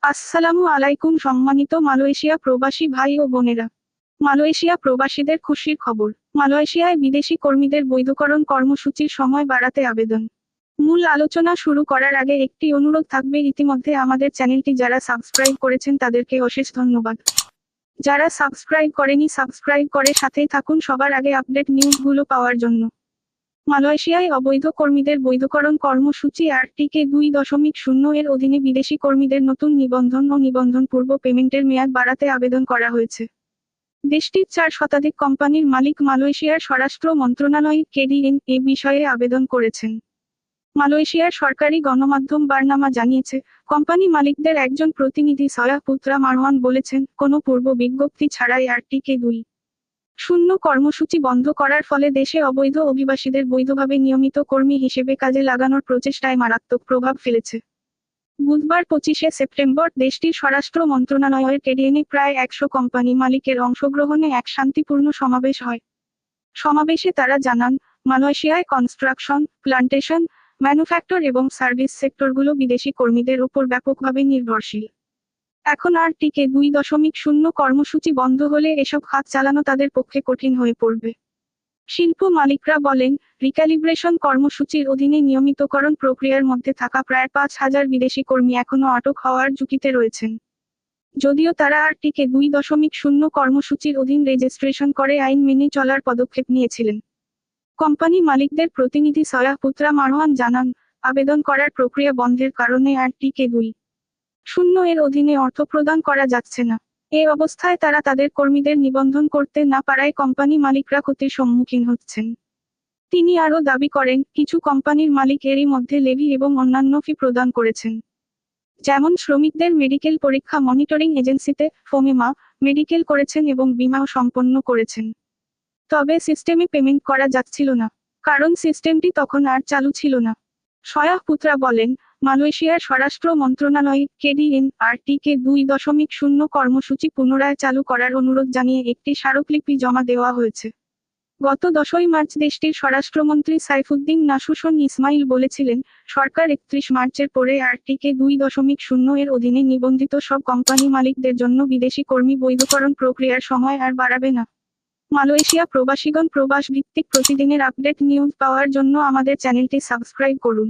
আসসালামু আলাইকুম সম্মানিত মালয়েশিয়া প্রবাসী ভাই ও বোনেরা। মালয়েশিয়া প্রবাসীদের খুশির খবর। মালয়েশিয়ায় বিদেশি কর্মীদের বৈধকরণ কর্মসূচির সময় বাড়াতে আবেদন। মূল আলোচনা শুরু করার আগে একটি অনুরোধ থাকবে, ইতিমধ্যে আমাদের চ্যানেলটি যারা সাবস্ক্রাইব করেছেন তাদেরকে অশেষ ধন্যবাদ। যারা সাবস্ক্রাইব করেনি সাবস্ক্রাইব করে সাথেই থাকুন সবার আগে আপডেট নিউজগুলো পাওয়ার জন্য। মালয়েশিয়ায় অবৈধ কর্মীদের বৈধকরণ কর্মসূচি আরটিকে 2.0 এর অধীনে বিদেশি কর্মীদের নতুন নিবন্ধন ও নিবন্ধন পূর্ব পেমেন্টের মেয়াদ বাড়াতে আবেদন করা হয়েছে। দেশটির 4 শতাধিক কোম্পানির মালিক মালয়েশিয়ার স্বরাষ্ট্র মন্ত্রণালয় কেডিএন এ বিষয়ে আবেদন করেছেন। মালয়েশিয়ার সরকারি গণমাধ্যম বার্নামা জানিয়েছে, কোম্পানি মালিকদের একজন প্রতিনিধি সয়াহ পুত্রা মারওয়ান বলেছেন, কোনো পূর্ব বিজ্ঞপ্তি ছাড়াই আরটিকে 2.0 কর্মসূচি বন্ধ করার ফলে দেশে অবৈধ অভিবাসীদের বৈধভাবে নিয়মিত কর্মী হিসেবে কাজে লাগানোর প্রচেষ্টায় মারাত্মক প্রভাব ফেলেছে। বুধবার 25শে সেপ্টেম্বর দেশটির স্বরাষ্ট্র মন্ত্রণালয়ের কেডিএনে প্রায় 100 কোম্পানি মালিকের অংশগ্রহণে এক শান্তিপূর্ণ সমাবেশ হয়। সমাবেশে তারা জানান, মালয়েশিয়ায় কনস্ট্রাকশন, প্লান্টেশন, ম্যানুফ্যাকচার এবং সার্ভিস সেক্টরগুলো বিদেশি কর্মীদের উপর ব্যাপকভাবে নির্ভরশীল। এখন আরটিকে 2.0 কর্মসূচি বন্ধ হলে এসব খাত চালানো তাদের পক্ষে কঠিন হয়ে পড়বে। শিল্প মালিকরা বলেন, রিক্যালিব্রেশন কর্মসূচির অধীনে নিয়মিতকরণ প্রক্রিয়ার মধ্যে থাকা প্রায় 5,000 বিদেশি কর্মী এখনও আটক হওয়ার ঝুঁকিতে রয়েছেন। যদিও তারা আরটিকে 2.0 কর্মসূচির অধীন রেজিস্ট্রেশন করে আইন মেনে চলার পদক্ষেপ নিয়েছিলেন। কোম্পানি মালিকদের প্রতিনিধি সয়াহ পুত্রা মারওয়ান জানান, আবেদন করার প্রক্রিয়া বন্ধের কারণে আরটিকে 2.0 এর অধীনে অর্থ প্রদান করা যাচ্ছে না। এ অবস্থায় তারা তাদের কর্মীদের নিবন্ধন করতে না পারায় কোম্পানি মালিকরা ক্ষতির সম্মুখীন হচ্ছেন। তিনি আরও দাবি করেন, কিছু কোম্পানির মালিক এরই মধ্যে লেভি এবং অন্যান্য ফি প্রদান করেছেন। যেমন শ্রমিকদের মেডিকেল পরীক্ষা মনিটরিং এজেন্সিতে ফোমেমা মেডিকেল করেছেন এবং বীমাও সম্পন্ন করেছেন। তবে সিস্টেমে পেমেন্ট করা যাচ্ছিল না, কারণ সিস্টেমটি তখন আর চালু ছিল না। সয়াহ পুত্রা বলেন, মালয়েশিয়ার স্বরাষ্ট্র মন্ত্রণালয় কেডিএন আরটিকে 2.0 কর্মসূচি পুনরায় চালু করার অনুরোধ জানিয়ে একটি স্মারকলিপি জমা দেওয়া হয়েছে। গত 10ই মার্চ দেশটির স্বরাষ্ট্রমন্ত্রী সাইফুদ্দিন নাসুশন ইসমাইল বলেছিলেন, সরকার 31 মার্চের পরে আরটিকে 2.0 এর অধীনে নিবন্ধিত সব কোম্পানি মালিকদের জন্য বিদেশি কর্মী বৈধকরণ প্রক্রিয়ার সময় আর বাড়াবে না। মালয়েশিয়া প্রবাসীগণ প্রবাস ভিত্তিক প্রতিদিনের আপডেট নিউজ পাওয়ার জন্য আমাদের চ্যানেলটি সাবস্ক্রাইব করুন।